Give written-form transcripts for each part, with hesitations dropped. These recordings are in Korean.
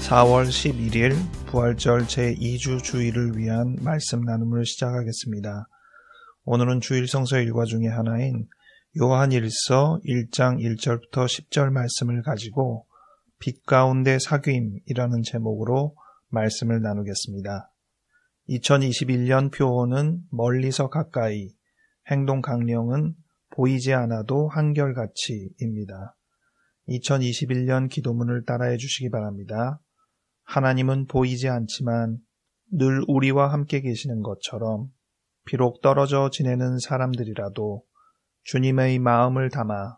4월 11일 부활절 제2주 주일을 위한 말씀 나눔을 시작하겠습니다. 오늘은 주일 성서 일과 중에 하나인 요한일서 1장 1절부터 10절 말씀을 가지고 빛 가운데 사귐이라는 제목으로 말씀을 나누겠습니다. 2021년 표어는 멀리서 가까이, 행동 강령은 보이지 않아도 한결같이입니다. 2021년 기도문을 따라해 주시기 바랍니다. 하나님은 보이지 않지만 늘 우리와 함께 계시는 것처럼 비록 떨어져 지내는 사람들이라도 주님의 마음을 담아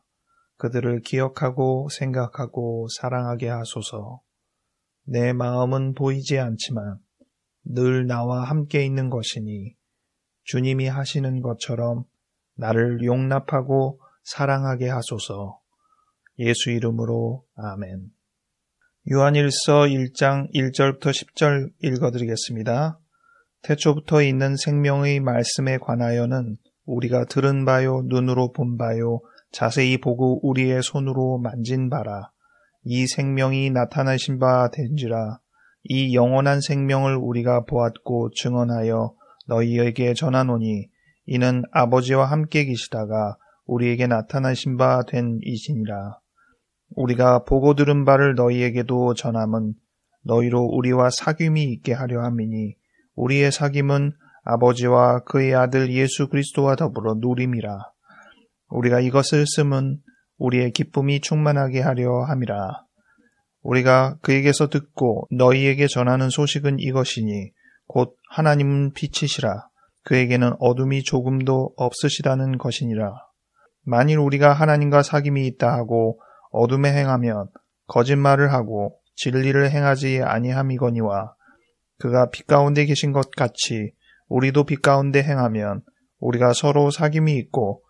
그들을 기억하고 생각하고 사랑하게 하소서. 내 마음은 보이지 않지만 늘 나와 함께 있는 것이니 주님이 하시는 것처럼 나를 용납하고 사랑하게 하소서. 예수 이름으로 아멘. 요한일서 1장 1절부터 10절 읽어드리겠습니다. 태초부터 있는 생명의 말씀에 관하여는 우리가 들은 바요, 눈으로 본 바요, 자세히 보고 우리의 손으로 만진 바라. 이 생명이 나타나신 바 된지라. 이 영원한 생명을 우리가 보았고 증언하여 너희에게 전하노니 이는 아버지와 함께 계시다가 우리에게 나타나신 바 된 이시니라. 우리가 보고 들은 바를 너희에게도 전함은 너희로 우리와 사귐이 있게 하려 함이니 우리의 사귐은 아버지와 그의 아들 예수 그리스도와 더불어 누림이라. 우리가 이것을 쓰면 우리의 기쁨이 충만하게 하려 함이라. 우리가 그에게서 듣고 너희에게 전하는 소식은 이것이니 곧 하나님은 빛이시라. 그에게는 어둠이 조금도 없으시다는 것이니라. 만일 우리가 하나님과 사귐이 있다 하고 어둠에 행하면 거짓말을 하고 진리를 행하지 아니함이거니와 그가 빛 가운데 계신 것 같이 우리도 빛 가운데 행하면 우리가 서로 사귐이 있고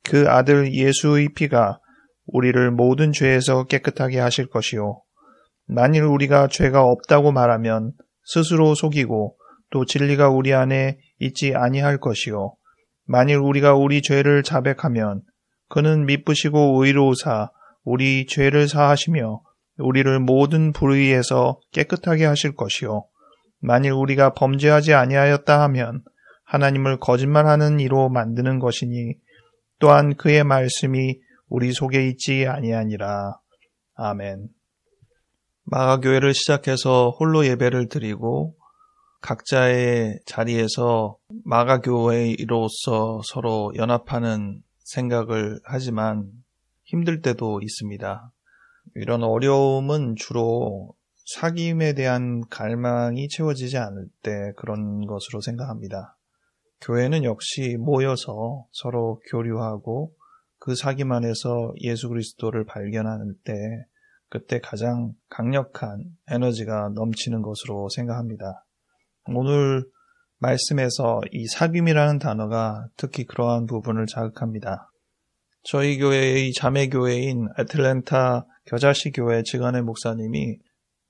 그 아들 예수의 피가 우리를 모든 죄에서 깨끗하게 하실 것이요. 만일 우리가 죄가 없다고 말하면 스스로 속이고 또 진리가 우리 안에 있지 아니할 것이요. 만일 우리가 우리 죄를 자백하면 그는 미쁘시고 의로우사 우리 죄를 사하시며 우리를 모든 불의에서 깨끗하게 하실 것이요. 만일 우리가 범죄하지 아니하였다 하면 하나님을 거짓말하는 이로 만드는 것이니 또한 그의 말씀이 우리 속에 있지 아니하니라. 아멘. 마가교회를 시작해서 홀로 예배를 드리고 각자의 자리에서 마가교회로서 서로 연합하는 생각을 하지만 힘들 때도 있습니다. 이런 어려움은 주로 사귐에 대한 갈망이 채워지지 않을 때 그런 것으로 생각합니다. 교회는 역시 모여서 서로 교류하고 그 사귐 안에서 예수 그리스도를 발견하는 때 그때 가장 강력한 에너지가 넘치는 것으로 생각합니다. 오늘 말씀에서 이 사귐이라는 단어가 특히 그러한 부분을 자극합니다. 저희 교회의 자매교회인 애틀랜타 겨자씨 교회 직안의 목사님이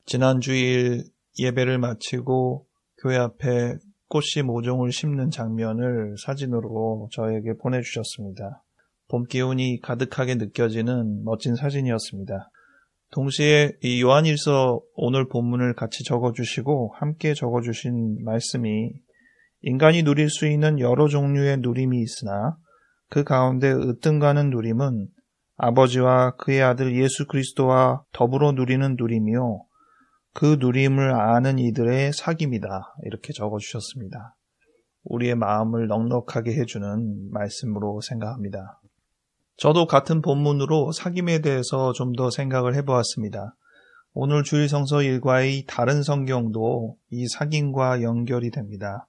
지난 주일 예배를 마치고 교회 앞에 꽃씨 모종을 심는 장면을 사진으로 저에게 보내주셨습니다. 봄 기운이 가득하게 느껴지는 멋진 사진이었습니다. 동시에 이 요한일서 오늘 본문을 같이 적어주시고 함께 적어주신 말씀이 인간이 누릴 수 있는 여러 종류의 누림이 있으나 그 가운데 으뜸가는 누림은 아버지와 그의 아들 예수 그리스도와 더불어 누리는 누림이요. 그 누림을 아는 이들의 사귐이다. 이렇게 적어주셨습니다. 우리의 마음을 넉넉하게 해주는 말씀으로 생각합니다. 저도 같은 본문으로 사귐에 대해서 좀 더 생각을 해보았습니다. 오늘 주일 성서 일과의 다른 성경도 이 사귐과 연결이 됩니다.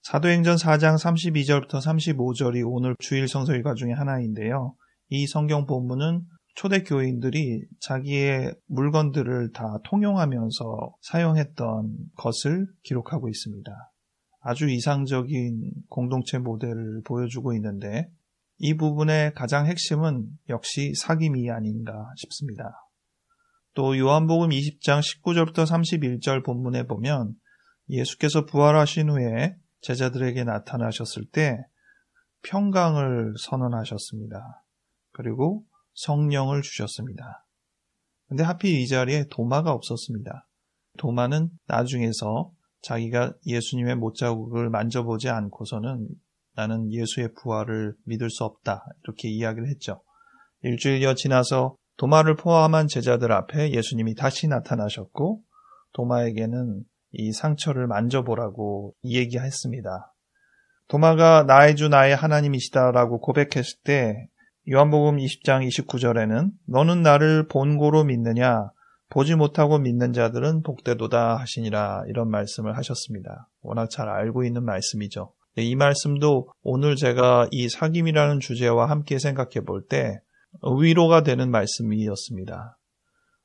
사도행전 4장 32절부터 35절이 오늘 주일 성서 일과 중에 하나인데요. 이 성경 본문은 초대교인들이 자기의 물건들을 다 통용하면서 사용했던 것을 기록하고 있습니다. 아주 이상적인 공동체 모델을 보여주고 있는데 이 부분의 가장 핵심은 역시 사귐이 아닌가 싶습니다. 또 요한복음 20장 19절부터 31절 본문에 보면 예수께서 부활하신 후에 제자들에게 나타나셨을 때 평강을 선언하셨습니다. 그리고 성령을 주셨습니다. 근데 하필 이 자리에 도마가 없었습니다. 도마는 나중에서 자기가 예수님의 못자국을 만져보지 않고서는 나는 예수의 부활을 믿을 수 없다, 이렇게 이야기를 했죠. 일주일여 지나서 도마를 포함한 제자들 앞에 예수님이 다시 나타나셨고 도마에게는 이 상처를 만져보라고 얘기했습니다. 도마가 나의 주 나의 하나님이시다라고 고백했을 때 요한복음 20장 29절에는 너는 나를 본고로 믿느냐 보지 못하고 믿는 자들은 복되도다 하시니라, 이런 말씀을 하셨습니다. 워낙 잘 알고 있는 말씀이죠. 이 말씀도 오늘 제가 이 사귐이라는 주제와 함께 생각해 볼 때 위로가 되는 말씀이었습니다.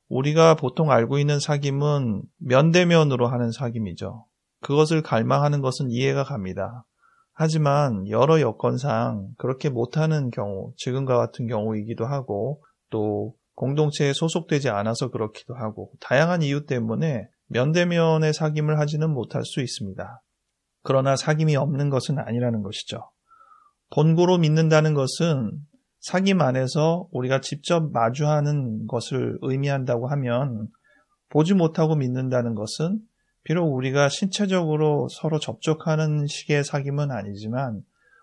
우리가 보통 알고 있는 사귐은 면대면으로 하는 사귐이죠. 그것을 갈망하는 것은 이해가 갑니다. 하지만 여러 여건상 그렇게 못하는 경우, 지금과 같은 경우이기도 하고 또 공동체에 소속되지 않아서 그렇기도 하고 다양한 이유 때문에 면대면의 사귐을 하지는 못할 수 있습니다. 그러나 사귐이 없는 것은 아니라는 것이죠. 본고로 믿는다는 것은 사귐 안에서 우리가 직접 마주하는 것을 의미한다고 하면, 보지 못하고 믿는다는 것은 비록 우리가 신체적으로 서로 접촉하는 식의 사귐은 아니지만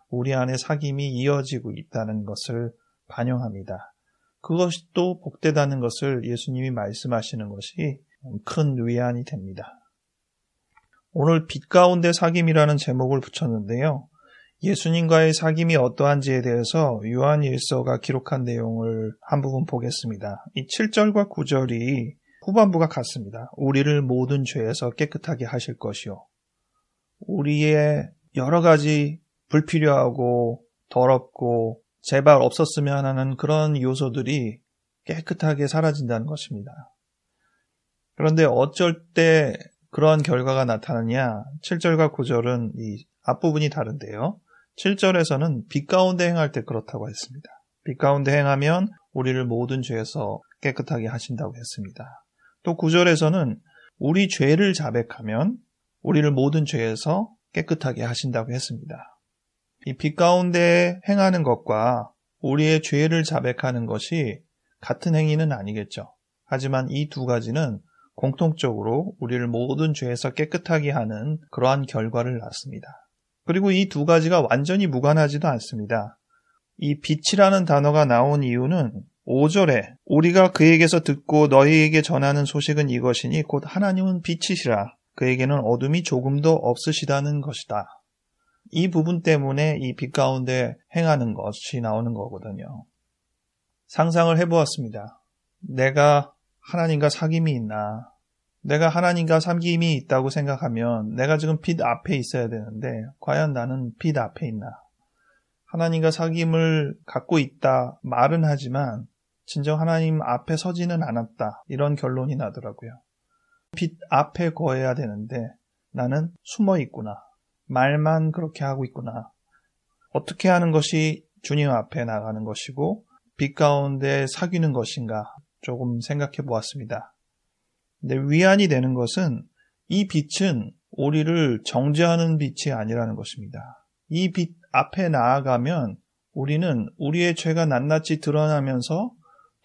우리 안에 사귐이 이어지고 있다는 것을 반영합니다. 그것이 또 복되다는 것을 예수님이 말씀하시는 것이 큰 위안이 됩니다. 오늘 빛 가운데 사귐이라는 제목을 붙였는데요. 예수님과의 사귐이 어떠한지에 대해서 요한일서가 기록한 내용을 한 부분 보겠습니다. 이 7절과 9절이 후반부가 같습니다. 우리를 모든 죄에서 깨끗하게 하실 것이요. 우리의 여러 가지 불필요하고 더럽고 제발 없었으면 하는 그런 요소들이 깨끗하게 사라진다는 것입니다. 그런데 어쩔 때 그러한 결과가 나타나냐? 7절과 9절은 이 앞부분이 다른데요. 7절에서는 빛 가운데 행할 때 그렇다고 했습니다. 빛 가운데 행하면 우리를 모든 죄에서 깨끗하게 하신다고 했습니다. 또 9절에서는 우리 죄를 자백하면 우리를 모든 죄에서 깨끗하게 하신다고 했습니다. 이 빛 가운데 행하는 것과 우리의 죄를 자백하는 것이 같은 행위는 아니겠죠. 하지만 이 두 가지는 공통적으로 우리를 모든 죄에서 깨끗하게 하는 그러한 결과를 낳습니다. 그리고 이 두 가지가 완전히 무관하지도 않습니다. 이 빛이라는 단어가 나온 이유는 5절에 우리가 그에게서 듣고 너희에게 전하는 소식은 이것이니 곧 하나님은 빛이시라 그에게는 어둠이 조금도 없으시다는 것이다. 이 부분 때문에 이 빛 가운데 행하는 것이 나오는 거거든요. 상상을 해보았습니다. 내가 하나님과 사귐이 있나? 내가 하나님과 사귐이 있다고 생각하면 내가 지금 빛 앞에 있어야 되는데 과연 나는 빛 앞에 있나? 하나님과 사귐을 갖고 있다 말은 하지만 진정 하나님 앞에 서지는 않았다, 이런 결론이 나더라고요. 빛 앞에 거해야 되는데 나는 숨어 있구나. 말만 그렇게 하고 있구나. 어떻게 하는 것이 주님 앞에 나가는 것이고 빛 가운데 사귀는 것인가 조금 생각해 보았습니다. 근데 위안이 되는 것은 이 빛은 우리를 정죄하는 빛이 아니라는 것입니다. 이 빛 앞에 나아가면 우리는 우리의 죄가 낱낱이 드러나면서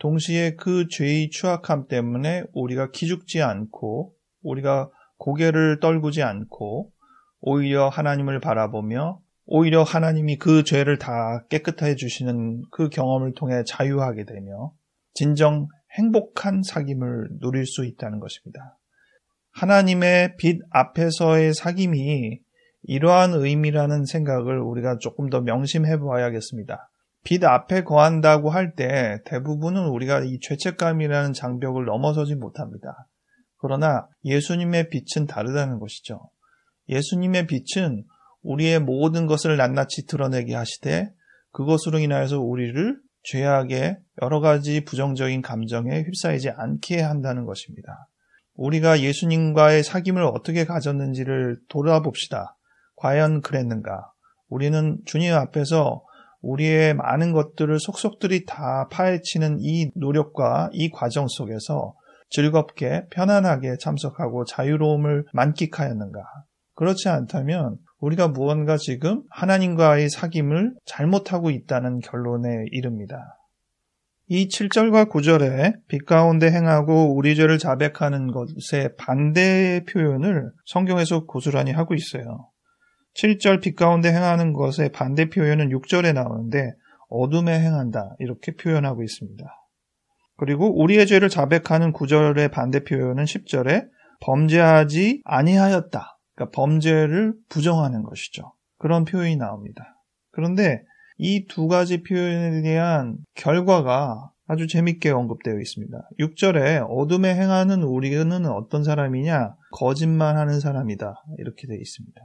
동시에 그 죄의 추악함 때문에 우리가 기죽지 않고 우리가 고개를 떨구지 않고 오히려 하나님을 바라보며 오히려 하나님이 그 죄를 다 깨끗해 주시는 그 경험을 통해 자유하게 되며 진정 행복한 사귐을 누릴 수 있다는 것입니다. 하나님의 빛 앞에서의 사귐이 이러한 의미라는 생각을 우리가 조금 더 명심해 보아야겠습니다. 빛 앞에 거한다고 할 때 대부분은 우리가 이 죄책감이라는 장벽을 넘어서지 못합니다. 그러나 예수님의 빛은 다르다는 것이죠. 예수님의 빛은 우리의 모든 것을 낱낱이 드러내게 하시되 그것으로 인하여서 우리를 죄악의 여러 가지 부정적인 감정에 휩싸이지 않게 한다는 것입니다. 우리가 예수님과의 사귐을 어떻게 가졌는지를 돌아봅시다. 과연 그랬는가? 우리는 주님 앞에서 우리의 많은 것들을 속속들이 다 파헤치는 이 노력과 이 과정 속에서 즐겁게 편안하게 참석하고 자유로움을 만끽하였는가? 그렇지 않다면 우리가 무언가 지금 하나님과의 사귐을 잘못하고 있다는 결론에 이릅니다. 이 7절과 9절에 빛 가운데 행하고 우리 죄를 자백하는 것의 반대 표현을 성경에서 고스란히 하고 있어요. 7절 빛 가운데 행하는 것의 반대 표현은 6절에 나오는데 어둠에 행한다 이렇게 표현하고 있습니다. 그리고 우리의 죄를 자백하는 9절의 반대 표현은 10절에 범죄하지 아니하였다. 그러니까 범죄를 부정하는 것이죠. 그런 표현이 나옵니다. 그런데 이 두 가지 표현에 대한 결과가 아주 재밌게 언급되어 있습니다. 6절에 어둠에 행하는 우리는 어떤 사람이냐? 거짓말하는 사람이다. 이렇게 되어 있습니다.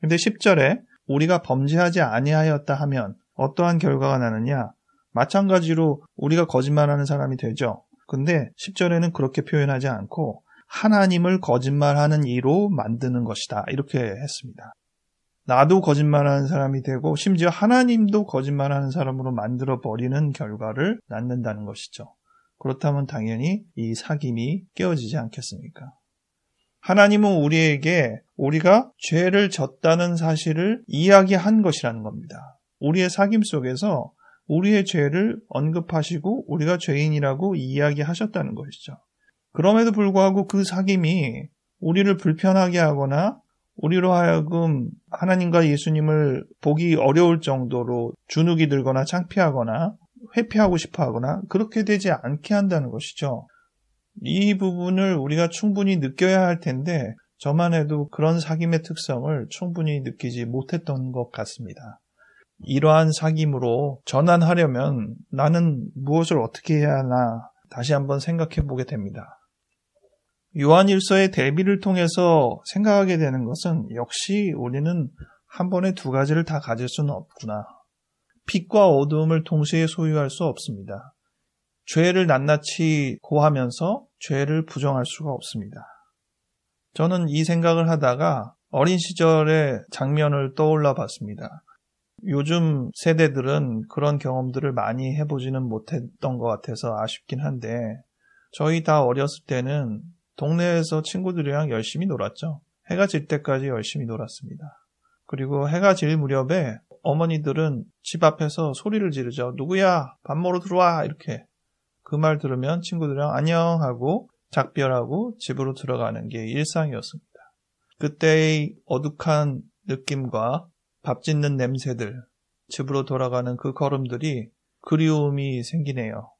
근데 10절에 우리가 범죄하지 아니하였다 하면 어떠한 결과가 나느냐? 마찬가지로 우리가 거짓말하는 사람이 되죠. 근데 10절에는 그렇게 표현하지 않고 하나님을 거짓말하는 이로 만드는 것이다. 이렇게 했습니다. 나도 거짓말하는 사람이 되고 심지어 하나님도 거짓말하는 사람으로 만들어버리는 결과를 낳는다는 것이죠. 그렇다면 당연히 이 사귐이 깨어지지 않겠습니까? 하나님은 우리에게 우리가 죄를 졌다는 사실을 이야기한 것이라는 겁니다. 우리의 사귐 속에서 우리의 죄를 언급하시고 우리가 죄인이라고 이야기하셨다는 것이죠. 그럼에도 불구하고 그 사귐이 우리를 불편하게 하거나 우리로 하여금 하나님과 예수님을 보기 어려울 정도로 주눅이 들거나 창피하거나 회피하고 싶어 하거나 그렇게 되지 않게 한다는 것이죠. 이 부분을 우리가 충분히 느껴야 할 텐데 저만 해도 그런 사귐의 특성을 충분히 느끼지 못했던 것 같습니다. 이러한 사귐으로 전환하려면 나는 무엇을 어떻게 해야 하나 다시 한번 생각해 보게 됩니다. 요한일서의 대비를 통해서 생각하게 되는 것은 역시 우리는 한 번에 두 가지를 다 가질 수는 없구나. 빛과 어두움을 동시에 소유할 수 없습니다. 죄를 낱낱이 고하면서 죄를 부정할 수가 없습니다. 저는 이 생각을 하다가 어린 시절의 장면을 떠올라 봤습니다. 요즘 세대들은 그런 경험들을 많이 해보지는 못했던 것 같아서 아쉽긴 한데 저희 다 어렸을 때는 동네에서 친구들이랑 열심히 놀았죠. 해가 질 때까지 열심히 놀았습니다. 그리고 해가 질 무렵에 어머니들은 집 앞에서 소리를 지르죠. 누구야? 밥 먹으러 들어와! 이렇게. 그 말 들으면 친구들이랑 안녕 하고 작별하고 집으로 들어가는 게 일상이었습니다. 그때의 어둑한 느낌과 밥 짓는 냄새들, 집으로 돌아가는 그 걸음들이 그리움이 생기네요.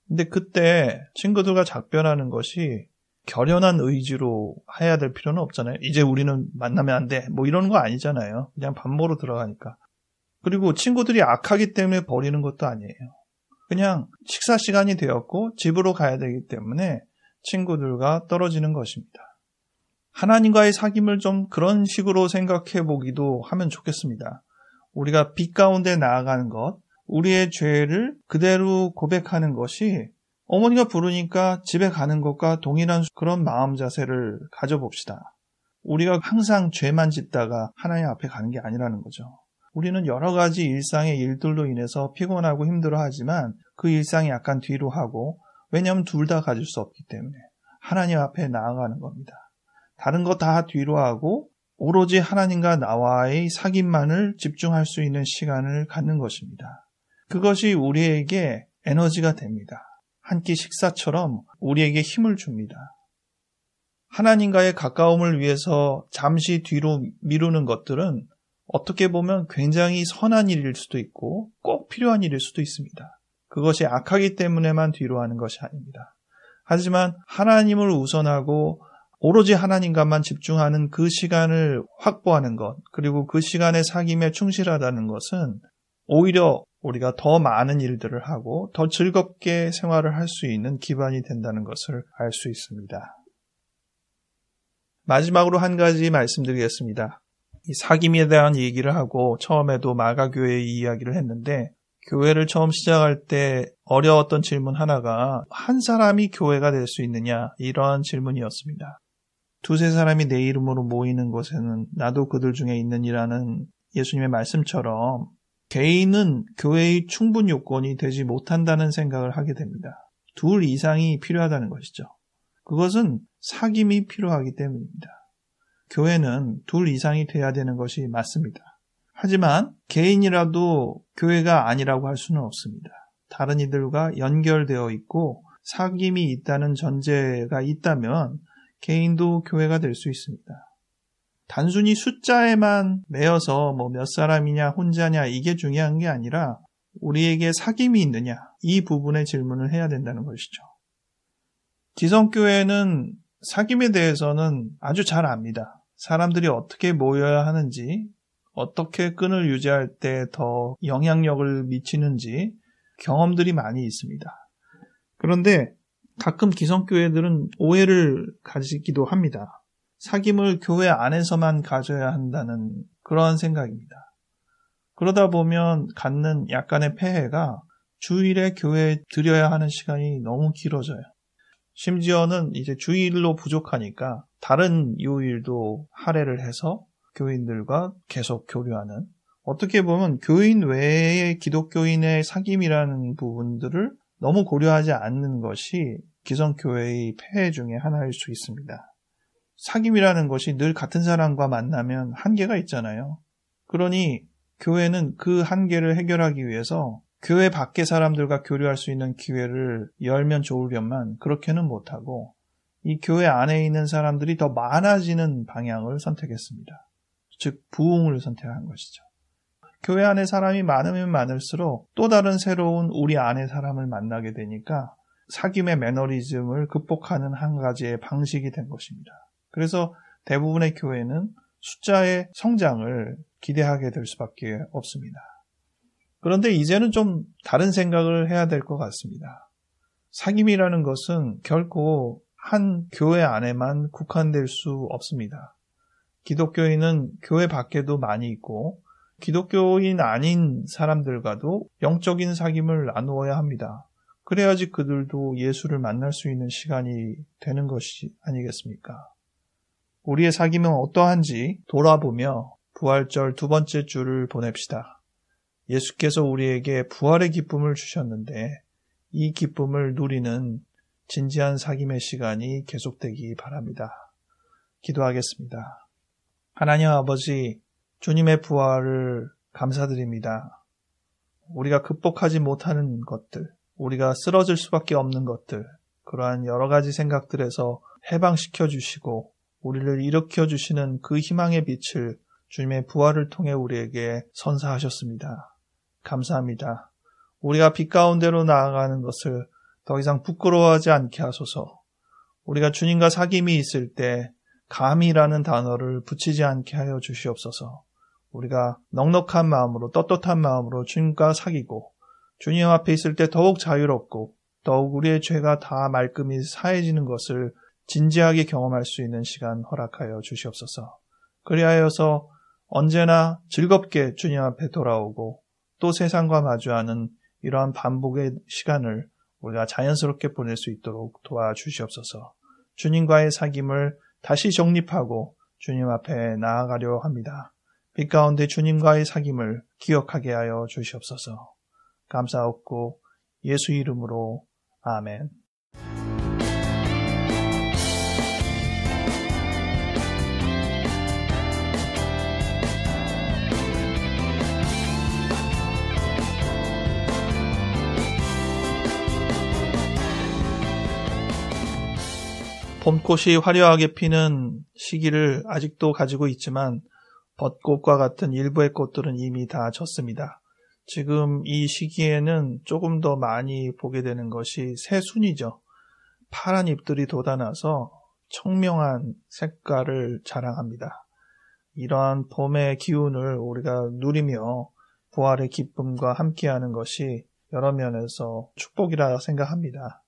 근데 그때 친구들과 작별하는 것이 결연한 의지로 해야 될 필요는 없잖아요. 이제 우리는 만나면 안 돼. 뭐 이런 거 아니잖아요. 그냥 밥 먹으러 들어가니까. 그리고 친구들이 악하기 때문에 버리는 것도 아니에요. 그냥 식사 시간이 되었고 집으로 가야 되기 때문에 친구들과 떨어지는 것입니다. 하나님과의 사귐을 좀 그런 식으로 생각해 보기도 하면 좋겠습니다. 우리가 빛 가운데 나아가는 것, 우리의 죄를 그대로 고백하는 것이 어머니가 부르니까 집에 가는 것과 동일한 그런 마음 자세를 가져봅시다. 우리가 항상 죄만 짓다가 하나님 앞에 가는 게 아니라는 거죠. 우리는 여러 가지 일상의 일들로 인해서 피곤하고 힘들어하지만 그 일상이 약간 뒤로 하고 왜냐하면 둘 다 가질 수 없기 때문에 하나님 앞에 나아가는 겁니다. 다른 거 다 뒤로 하고 오로지 하나님과 나와의 사귐만을 집중할 수 있는 시간을 갖는 것입니다. 그것이 우리에게 에너지가 됩니다. 한 끼 식사처럼 우리에게 힘을 줍니다. 하나님과의 가까움을 위해서 잠시 뒤로 미루는 것들은 어떻게 보면 굉장히 선한 일일 수도 있고 꼭 필요한 일일 수도 있습니다. 그것이 악하기 때문에만 뒤로 하는 것이 아닙니다. 하지만 하나님을 우선하고 오로지 하나님과만 집중하는 그 시간을 확보하는 것, 그리고 그 시간의 사귐에 충실하다는 것은 오히려 우리가 더 많은 일들을 하고 더 즐겁게 생활을 할 수 있는 기반이 된다는 것을 알 수 있습니다. 마지막으로 한 가지 말씀드리겠습니다. 이 사귐에 대한 얘기를 하고 처음에도 마가교회 이야기를 했는데 교회를 처음 시작할 때 어려웠던 질문 하나가 한 사람이 교회가 될 수 있느냐 이러한 질문이었습니다. 두세 사람이 내 이름으로 모이는 곳에는 나도 그들 중에 있느니라는 예수님의 말씀처럼 개인은 교회의 충분 요건이 되지 못한다는 생각을 하게 됩니다. 둘 이상이 필요하다는 것이죠. 그것은 사귐이 필요하기 때문입니다. 교회는 둘 이상이 돼야 되는 것이 맞습니다. 하지만 개인이라도 교회가 아니라고 할 수는 없습니다. 다른 이들과 연결되어 있고 사귐이 있다는 전제가 있다면 개인도 교회가 될 수 있습니다. 단순히 숫자에만 매여서 몇 사람이냐 혼자냐 이게 중요한 게 아니라 우리에게 사귐이 있느냐 이 부분에 질문을 해야 된다는 것이죠. 기성교회는 사귐에 대해서는 아주 잘 압니다. 사람들이 어떻게 모여야 하는지, 어떻게 끈을 유지할 때 더 영향력을 미치는지 경험들이 많이 있습니다. 그런데 가끔 기성교회들은 오해를 가지기도 합니다. 사귐을 교회 안에서만 가져야 한다는 그러한 생각입니다. 그러다 보면 갖는 약간의 폐해가 주일에 교회에 드려야 하는 시간이 너무 길어져요. 심지어는 이제 주일로 부족하니까 다른 요일도 할애를 해서 교인들과 계속 교류하는, 어떻게 보면 교인 외의 기독교인의 사귐이라는 부분들을 너무 고려하지 않는 것이 기성교회의 폐해 중에 하나일 수 있습니다. 사귐이라는 것이 늘 같은 사람과 만나면 한계가 있잖아요. 그러니 교회는 그 한계를 해결하기 위해서 교회 밖의 사람들과 교류할 수 있는 기회를 열면 좋으련만 그렇게는 못하고 이 교회 안에 있는 사람들이 더 많아지는 방향을 선택했습니다. 즉 부흥을 선택한 것이죠. 교회 안에 사람이 많으면 많을수록 또 다른 새로운 우리 안의 사람을 만나게 되니까 사귐의 매너리즘을 극복하는 한 가지의 방식이 된 것입니다. 그래서 대부분의 교회는 숫자의 성장을 기대하게 될 수밖에 없습니다. 그런데 이제는 좀 다른 생각을 해야 될 것 같습니다. 사귐이라는 것은 결코 한 교회 안에만 국한될 수 없습니다. 기독교인은 교회 밖에도 많이 있고 기독교인 아닌 사람들과도 영적인 사귐을 나누어야 합니다. 그래야지 그들도 예수를 만날 수 있는 시간이 되는 것이 아니겠습니까? 우리의 사귐은 어떠한지 돌아보며 부활절 두 번째 주를 보냅시다. 예수께서 우리에게 부활의 기쁨을 주셨는데 이 기쁨을 누리는 진지한 사귐의 시간이 계속되기 바랍니다. 기도하겠습니다. 하나님 아버지, 주님의 부활을 감사드립니다. 우리가 극복하지 못하는 것들, 우리가 쓰러질 수밖에 없는 것들, 그러한 여러 가지 생각들에서 해방시켜 주시고 우리를 일으켜 주시는 그 희망의 빛을 주님의 부활을 통해 우리에게 선사하셨습니다. 감사합니다. 우리가 빛 가운데로 나아가는 것을 더 이상 부끄러워하지 않게 하소서. 우리가 주님과 사귐이 있을 때 감이라는 단어를 붙이지 않게 하여 주시옵소서. 우리가 넉넉한 마음으로 떳떳한 마음으로 주님과 사귀고 주님 앞에 있을 때 더욱 자유롭고 더욱 우리의 죄가 다 말끔히 사해지는 것을 진지하게 경험할 수 있는 시간 허락하여 주시옵소서. 그리하여서 언제나 즐겁게 주님 앞에 돌아오고 또 세상과 마주하는 이러한 반복의 시간을 우리가 자연스럽게 보낼 수 있도록 도와주시옵소서. 주님과의 사귐을 다시 정립하고 주님 앞에 나아가려 합니다. 빛 가운데 주님과의 사귐을 기억하게 하여 주시옵소서. 감사하옵고 예수 이름으로 아멘. 봄꽃이 화려하게 피는 시기를 아직도 가지고 있지만 벚꽃과 같은 일부의 꽃들은 이미 다 졌습니다. 지금 이 시기에는 조금 더 많이 보게 되는 것이 새순이죠. 파란 잎들이 돋아나서 청명한 색깔을 자랑합니다. 이러한 봄의 기운을 우리가 누리며 부활의 기쁨과 함께하는 것이 여러 면에서 축복이라 생각합니다.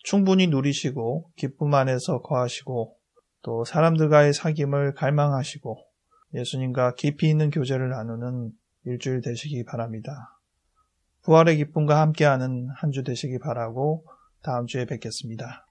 충분히 누리시고 기쁨 안에서 거하시고 또 사람들과의 사귐을 갈망하시고 예수님과 깊이 있는 교제를 나누는 일주일 되시기 바랍니다. 부활의 기쁨과 함께하는 한 주 되시기 바라고 다음 주에 뵙겠습니다.